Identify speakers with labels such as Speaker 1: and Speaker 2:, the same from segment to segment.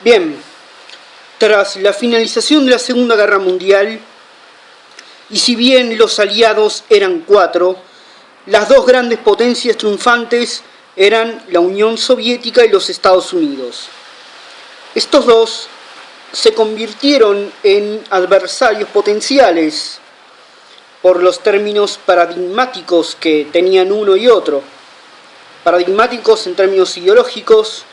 Speaker 1: Bien, tras la finalización de la Segunda Guerra Mundial, y si bien los aliados eran 4, las dos grandes potencias triunfantes eran la Unión Soviética y los Estados Unidos. Estos dos se convirtieron en adversarios potenciales por los términos paradigmáticos que tenían uno y otro. Paradigmáticos en términos ideológicos,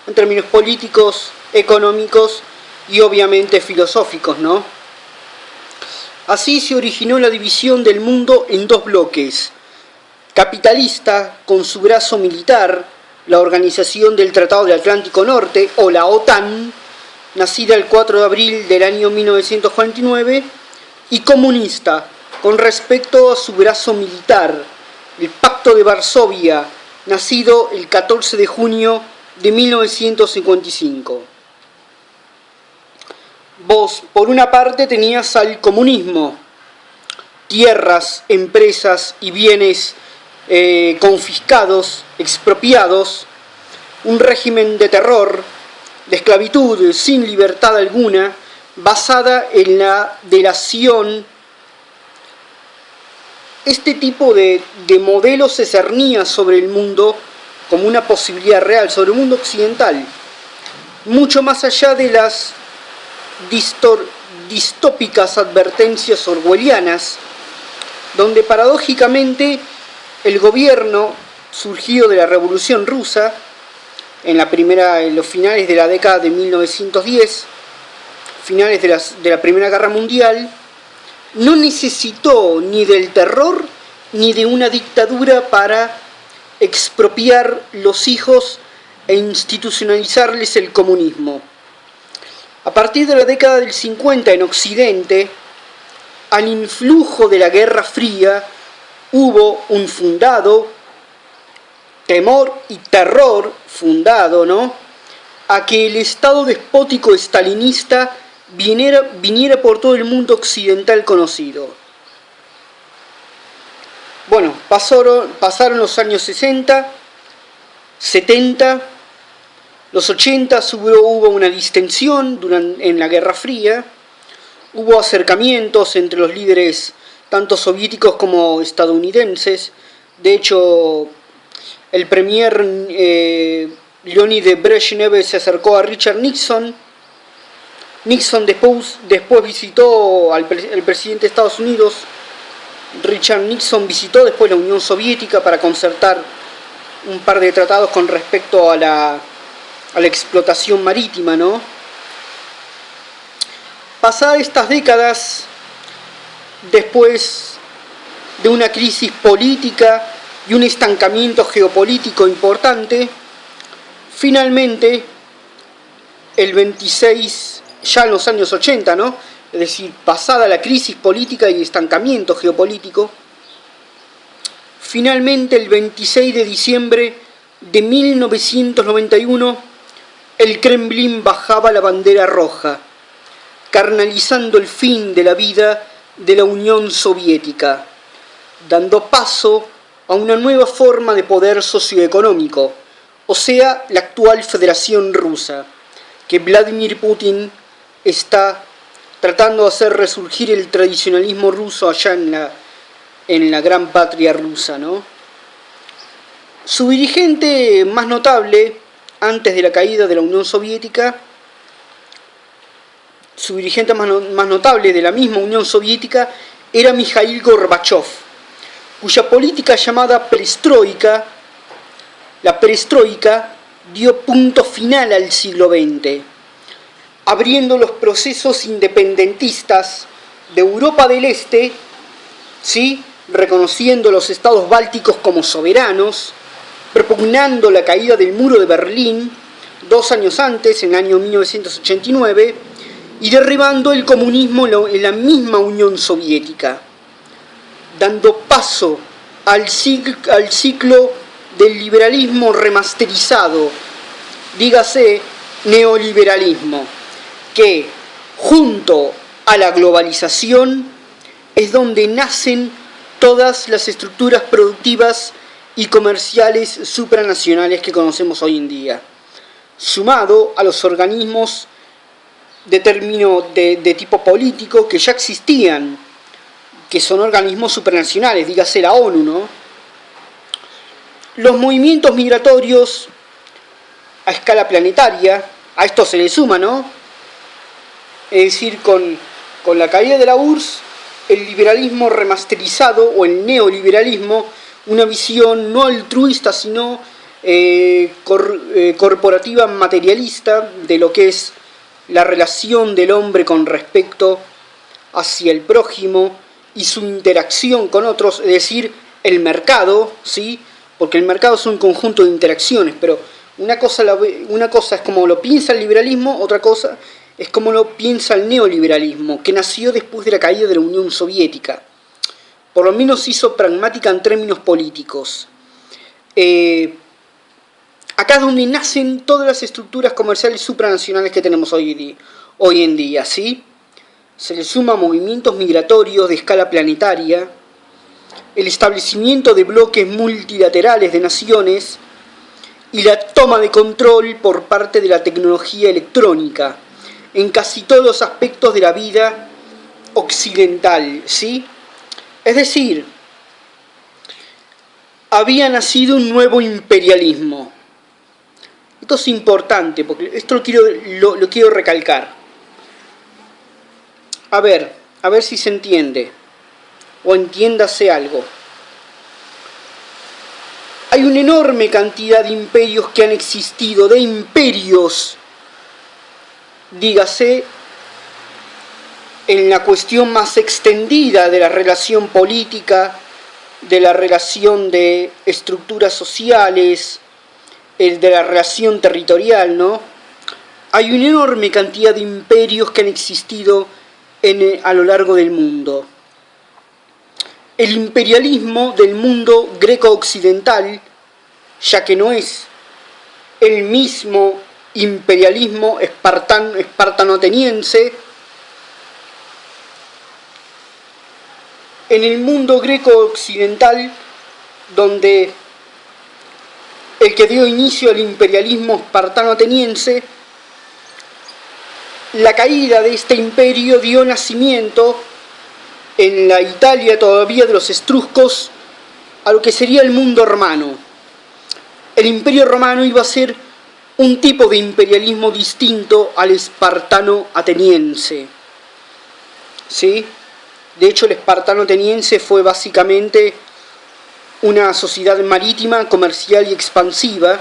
Speaker 1: en términos políticos, económicos y obviamente filosóficos, ¿no? Así se originó la división del mundo en dos bloques: capitalista, con su brazo militar, la Organización del Tratado del Atlántico Norte, o la OTAN, nacida el 4 de abril del año 1949, y comunista, con respecto a su brazo militar, el Pacto de Varsovia, nacido el 14 de junio de 1955. Vos, por una parte, tenías al comunismo, tierras, empresas y bienes confiscados, expropiados, un régimen de terror, de esclavitud sin libertad alguna, basada en la delación. Este tipo de modelo se cernía sobre el mundo como una posibilidad real, sobre el mundo occidental, mucho más allá de las distópicas advertencias orwellianas, donde paradójicamente el gobierno surgido de la Revolución Rusa, en los finales de la década de 1910, finales de la Primera Guerra Mundial, no necesitó ni del terror ni de una dictadura para expropiar los hijos e institucionalizarles el comunismo. A partir de la década del 50 en Occidente, al influjo de la Guerra Fría, hubo un fundado temor y terror fundado, ¿no?, a que el Estado despótico estalinista viniera por todo el mundo occidental conocido. Bueno, pasaron los años 60, 70, los 80 hubo una distensión en la Guerra Fría, hubo acercamientos entre los líderes tanto soviéticos como estadounidenses. De hecho, el premier Leonid Brezhnev se acercó a Richard Nixon. Nixon después visitó al presidente de Estados Unidos. Richard Nixon visitó después la Unión Soviética para concertar un par de tratados con respecto a la explotación marítima, ¿no? Pasadas estas décadas, después de una crisis política y un estancamiento geopolítico importante, finalmente, el 26, ya en los años 80, ¿no?, es decir, pasada la crisis política y estancamiento geopolítico, finalmente el 26 de diciembre de 1991, el Kremlin bajaba la bandera roja, carnalizando el fin de la vida de la Unión Soviética, dando paso a una nueva forma de poder socioeconómico, o sea, la actual Federación Rusa, que Vladimir Putin está tratando de hacer resurgir el tradicionalismo ruso allá en la gran patria rusa, ¿no? Su dirigente más notable, antes de la caída de la Unión Soviética, su dirigente más notable de la misma Unión Soviética era Mikhail Gorbachev, cuya política llamada perestroika, la perestroika, dio punto final al siglo XX, abriendo los procesos independentistas de Europa del Este, ¿sí?, reconociendo los estados bálticos como soberanos, propugnando la caída del muro de Berlín 2 años antes, en el año 1989, y derribando el comunismo en la misma Unión Soviética, dando paso al ciclo del liberalismo remasterizado, dígase neoliberalismo, que junto a la globalización es donde nacen todas las estructuras productivas y comerciales supranacionales que conocemos hoy en día. sumado a los organismos de tipo político que ya existían, que son organismos supranacionales, dígase la ONU, ¿no? Los movimientos migratorios a escala planetaria, a esto se le suma, ¿no? Es decir, con la caída de la URSS, el liberalismo remasterizado o el neoliberalismo, una visión no altruista, sino corporativa materialista de lo que es la relación del hombre con respecto hacia el prójimo y su interacción con otros, es decir, el mercado, ¿sí? Porque el mercado es un conjunto de interacciones, pero una cosa es como lo piensa el liberalismo, otra cosa es como lo piensa el neoliberalismo, que nació después de la caída de la Unión Soviética. Por lo menos se hizo pragmática en términos políticos. Acá es donde nacen todas las estructuras comerciales supranacionales que tenemos hoy en día, ¿sí? Se le suma movimientos migratorios de escala planetaria, el establecimiento de bloques multilaterales de naciones y la toma de control por parte de la tecnología electrónica en casi todos los aspectos de la vida occidental, ¿sí? Es decir, había nacido un nuevo imperialismo. Esto es importante, porque esto lo quiero recalcar. A ver si se entiende, o entiéndase algo. Hay una enorme cantidad de imperios que han existido, de imperios, dígase, en la cuestión más extendida de la relación política, de la relación de estructuras sociales, de la relación territorial, ¿no? Hay una enorme cantidad de imperios que han existido a lo largo del mundo. El imperialismo del mundo greco-occidental, ya que no es el mismo imperialismo espartano-ateniense, en el mundo greco-occidental, donde el que dio inicio al imperialismo espartano-ateniense, la caída de este imperio dio nacimiento en la Italia todavía de los etruscos a lo que sería el mundo romano. El imperio romano iba a ser un tipo de imperialismo distinto al espartano-ateniense, ¿sí? De hecho, el espartano-ateniense fue básicamente una sociedad marítima, comercial y expansiva,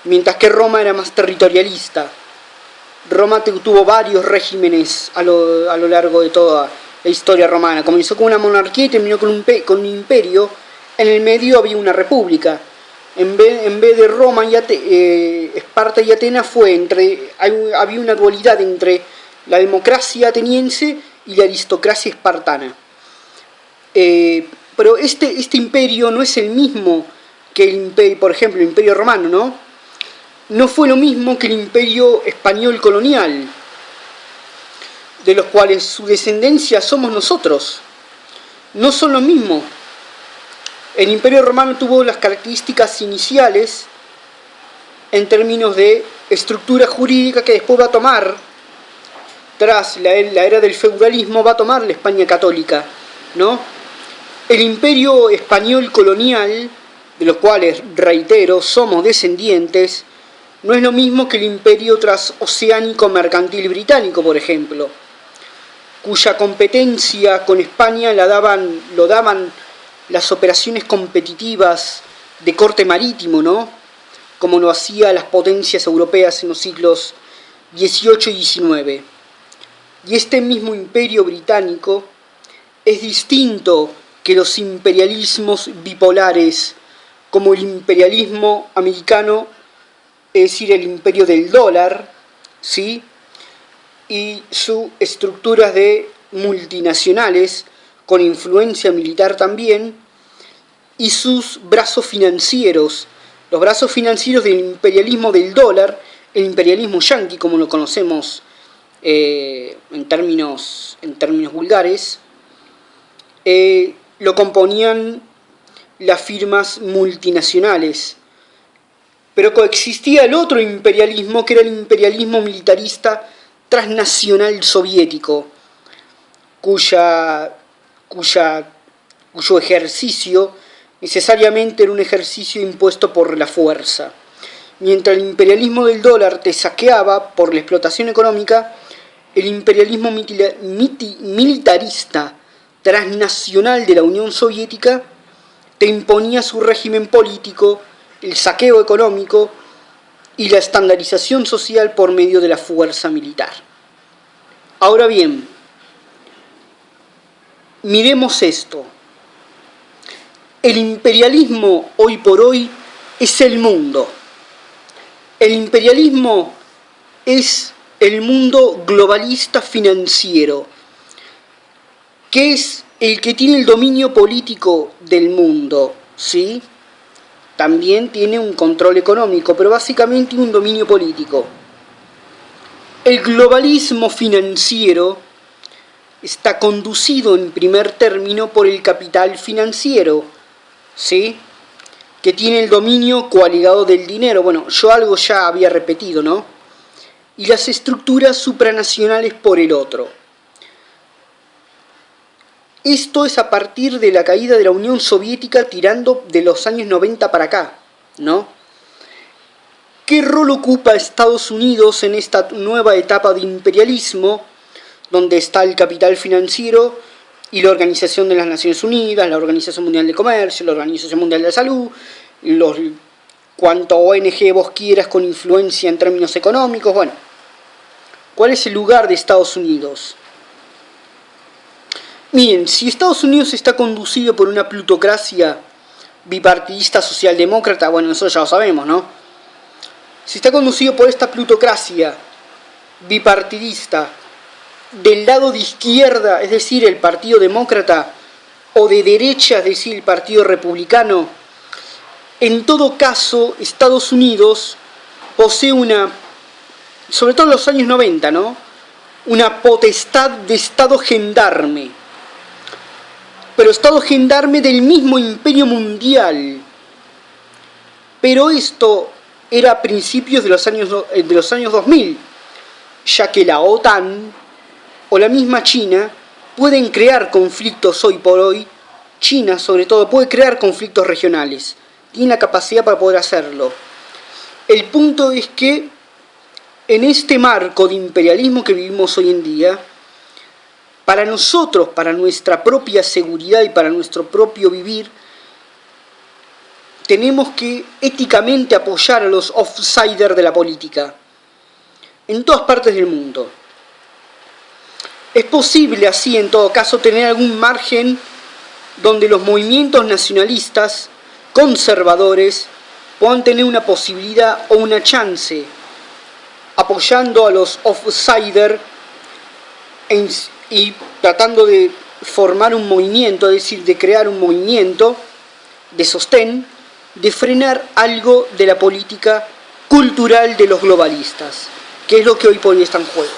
Speaker 1: mientras que Roma era más territorialista. Roma tuvo varios regímenes a lo largo de toda la historia romana. Comenzó con una monarquía y terminó con un imperio. En el medio había una república. En vez de Roma y Esparta y Atenas había una dualidad entre la democracia ateniense y la aristocracia espartana. Pero este imperio no es el mismo que el imperio, por ejemplo, el imperio romano, ¿no? No fue lo mismo que el imperio español colonial, de los cuales su descendencia somos nosotros. No son lo mismo. El imperio romano tuvo las características iniciales en términos de estructura jurídica que después va a tomar, tras la era del feudalismo, va a tomar la España católica, ¿no? El imperio español colonial, de los cuales, reitero, somos descendientes, no es lo mismo que el imperio transoceánico mercantil británico, por ejemplo, cuya competencia con España lo daban las operaciones competitivas de corte marítimo, ¿no? Como lo hacían las potencias europeas en los siglos XVIII y XIX. Y este mismo imperio británico es distinto que los imperialismos bipolares, como el imperialismo americano, es decir, el imperio del dólar, ¿sí? Y sus estructuras de multinacionales, con influencia militar también, y sus brazos financieros, los brazos financieros del imperialismo del dólar, el imperialismo yanqui, como lo conocemos en términos vulgares, lo componían las firmas multinacionales, Pero coexistía el otro imperialismo, que era el imperialismo militarista transnacional soviético, cuyo ejercicio necesariamente era un ejercicio impuesto por la fuerza. Mientras el imperialismo del dólar te saqueaba por la explotación económica, el imperialismo militarista transnacional de la Unión Soviética te imponía su régimen político, el saqueo económico y la estandarización social por medio de la fuerza militar. Ahora bien, miremos esto. El imperialismo hoy por hoy es el mundo. El imperialismo es el mundo globalista financiero, que es el que tiene el dominio político del mundo, ¿sí? También tiene un control económico, pero básicamente un dominio político. El globalismo financiero está conducido en primer término por el capital financiero, ¿sí? Que tiene el dominio coaligado del dinero. Bueno, yo algo ya había repetido, ¿no? Y las estructuras supranacionales por el otro. Esto es a partir de la caída de la Unión Soviética tirando de los años 90 para acá, ¿no? ¿Qué rol ocupa Estados Unidos en esta nueva etapa de imperialismo, donde está el capital financiero y la Organización de las Naciones Unidas, la Organización Mundial de Comercio, la Organización Mundial de la Salud, cuanto ONG vos quieras con influencia en términos económicos? Bueno, ¿cuál es el lugar de Estados Unidos? Miren, si Estados Unidos está conducido por una plutocracia bipartidista socialdemócrata, bueno, eso ya lo sabemos, ¿no? Si está conducido por esta plutocracia bipartidista del lado de izquierda, es decir, el Partido Demócrata, o de derecha, es decir, el Partido Republicano, en todo caso, Estados Unidos posee sobre todo en los años 90, ¿no? Una potestad de Estado gendarme. Pero Estado gendarme del mismo imperio mundial. Pero esto era a principios de los años 2000, ya que la OTAN o la misma China pueden crear conflictos hoy por hoy. China, sobre todo, puede crear conflictos regionales. Tiene la capacidad para poder hacerlo. El punto es que en este marco de imperialismo que vivimos hoy en día, para nosotros, para nuestra propia seguridad y para nuestro propio vivir, tenemos que éticamente apoyar a los outsiders de la política, en todas partes del mundo. Es posible así, en todo caso, tener algún margen donde los movimientos nacionalistas, conservadores, puedan tener una posibilidad o una chance, apoyando a los outsiders y tratando de formar un movimiento, es decir, de crear un movimiento de sostén, de frenar algo de la política cultural de los globalistas, que es lo que hoy por hoy está en juego.